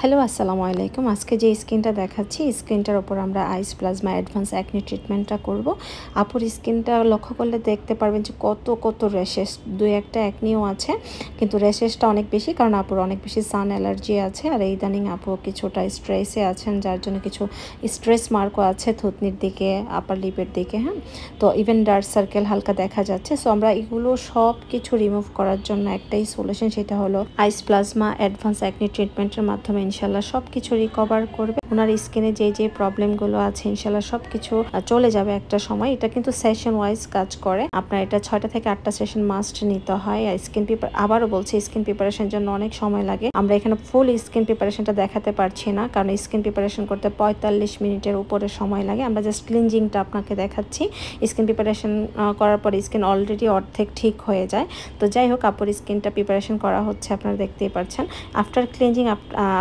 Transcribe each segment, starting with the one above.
Hello আসসালামু আলাইকুম। আজকে যে স্কিনটা দেখাচ্ছি স্কিনটার উপর আমরা আইস প্লাজমা অ্যাডভান্স অ্যাকনি ট্রিটমেন্টটা করব। আপুর স্কিনটা লক্ষ্য করলে দেখতে পারবেন যে কত র্যাশেস, দুই একটা অ্যাকনিও আছে, কিন্তু র্যাশেসটা অনেক বেশি কারণ আপুর অনেক বেশি সান অ্যালার্জি আছে। আর ইদানিং আপু কিছুটা স্ট্রেসে আছেন, যার জন্য কিছু স্ট্রেস মার্কও আছে থুতনির দিকে, আপার লিপের দিকে। হ্যাঁ, তো ইভেন ডার্ক সার্কেল হালকা দেখা যাচ্ছে। সো আমরা এগুলো সব কিছু রিমুভ করার জন্য একটাই সলিউশন, সেটা হলো আইস প্লাজমা অ্যাডভান্স অ্যাকনি ট্রিটমেন্টের মাধ্যমে ইনশাল্লাহ সব কিছু রিকভার করবে। ওনার স্কিনে যে প্রবলেমগুলো আছে ইনশাল্লাহ সব কিছু চলে যাবে একটা সময়। এটা কিন্তু সেশন ওয়াইজ কাজ করে, আপনার এটা 6টা থেকে 8টা সেশন মাস্ট নিতে হয়। আর স্কিন আবারও বলছি, স্কিন প্রিপারেশনের জন্য অনেক সময় লাগে। আমরা এখানে ফুল স্কিন প্রিপারেশনটা দেখাতে পারছি না, কারণ স্কিন প্রিপারেশন করতে 45 মিনিটের উপরে সময় লাগে। আমরা জাস্ট ক্লিনজিংটা আপনাকে দেখাচ্ছি। স্কিন প্রিপারেশন করার পর স্কিন অলরেডি অর্ধেক ঠিক হয়ে যায়। তো যাই হোক, আপুর স্কিনটা প্রিপারেশন করা হচ্ছে, আপনারা দেখতেই পাচ্ছেন। আফটার ক্লিনজিং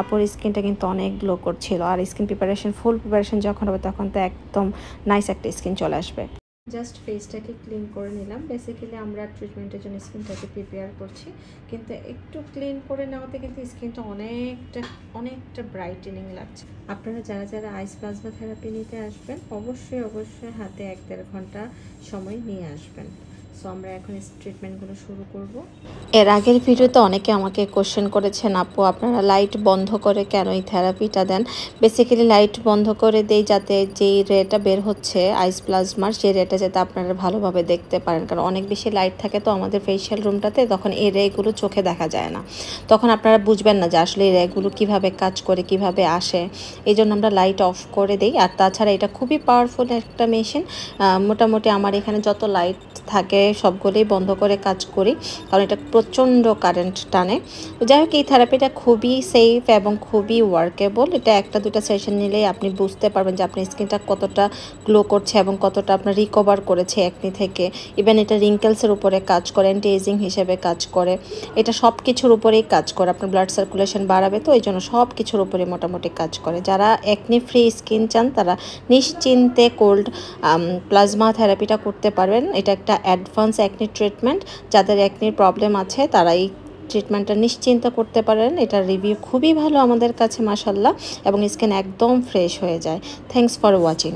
আপুর স্কিনটা কিন্তু অনেক গ্লো করছিল। আর স্কিন প্রিপারেশন, ফুল প্রিপারেশন যখন হবে তখন তো একদম নাইস একটা স্কিন চলে আসবে। জাস্ট ফেসটাকে ক্লিন করে নিলাম। বেসিক্যালি আমরা ট্রিটমেন্টের জন্য স্কিনটাকে প্রিপেয়ার করছি, কিন্তু একটু ক্লিন করে নেওয়াতে কিন্তু স্কিনটা অনেকটা ব্রাইটেনিং লাগছে। আপনারা যারা আইস প্লাজমা থেরাপি নিতে আসবেন অবশ্যই হাতে 1-1.5 ঘন্টা সময় নিয়ে আসবেন। সো আমরা এখন ট্রিটমেন্টগুলো শুরু করব। এর আগের ভিডিওতে অনেকে আমাকে কোশ্চেন করেছেন, আপু আপনারা লাইট বন্ধ করে কেন এই থেরাপিটা দেন? বেসিক্যালি লাইট বন্ধ করে দেই যাতে যেই রেটা বের হচ্ছে আইস প্লাজমার, সেই রেটা যাতে আপনারা ভালোভাবে দেখতে পারেন। কারণ অনেক বেশি লাইট থাকে তো আমাদের ফেশিয়াল রুমটাতে, তখন এই রেগুলো চোখে দেখা যায় না, তখন আপনারা বুঝবেন না যে আসলে এই রেগুলো কীভাবে কাজ করে, কিভাবে আসে। এই জন্য আমরা লাইট অফ করে দিই। আর তাছাড়া এটা খুবই পাওয়ারফুল একটা মেশিন। মোটামুটি আমার এখানে যত লাইট থাকে সবগুলোই বন্ধ করে কাজ করি, কারণ এটা প্রচণ্ড কারেন্ট টানে। যাই হোক, এই থেরাপিটা খুবই সেফ এবং খুবই ওয়ার্কেবল। এটা 1-2টা সেশন নিলেই আপনি বুঝতে পারবেন যে আপনার স্কিনটা কতটা গ্লো করছে এবং কতটা আপনার রিকভার করেছে অ্যাকনি থেকে। ইভেন এটা রিঙ্কেলসের উপরে কাজ করে, অ্যান্টি এজিং হিসেবে কাজ করে, এটা সব কিছুর উপরেই কাজ করে। আপনার ব্লাড সার্কুলেশন বাড়াবে, তো এই জন্য সব কিছুর উপরে মোটামুটি কাজ করে। যারা অ্যাকনি ফ্রি স্কিন চান তারা নিশ্চিন্তে কোল্ড প্লাজমা থেরাপিটা করতে পারবেন। এটা একটা অ্যাডভান্স অ্যাকনি ট্রিটমেন্ট। যাদের অ্যাকনির প্রবলেম আছে তারা এই ট্রিটমেন্টটা নিশ্চিন্ত করতে পারেন। এটার রিভিউ খুবই ভালো আমাদের কাছে মাশাআল্লাহ, এবং স্কিন একদম ফ্রেশ হয়ে যায়। Thanks for watching.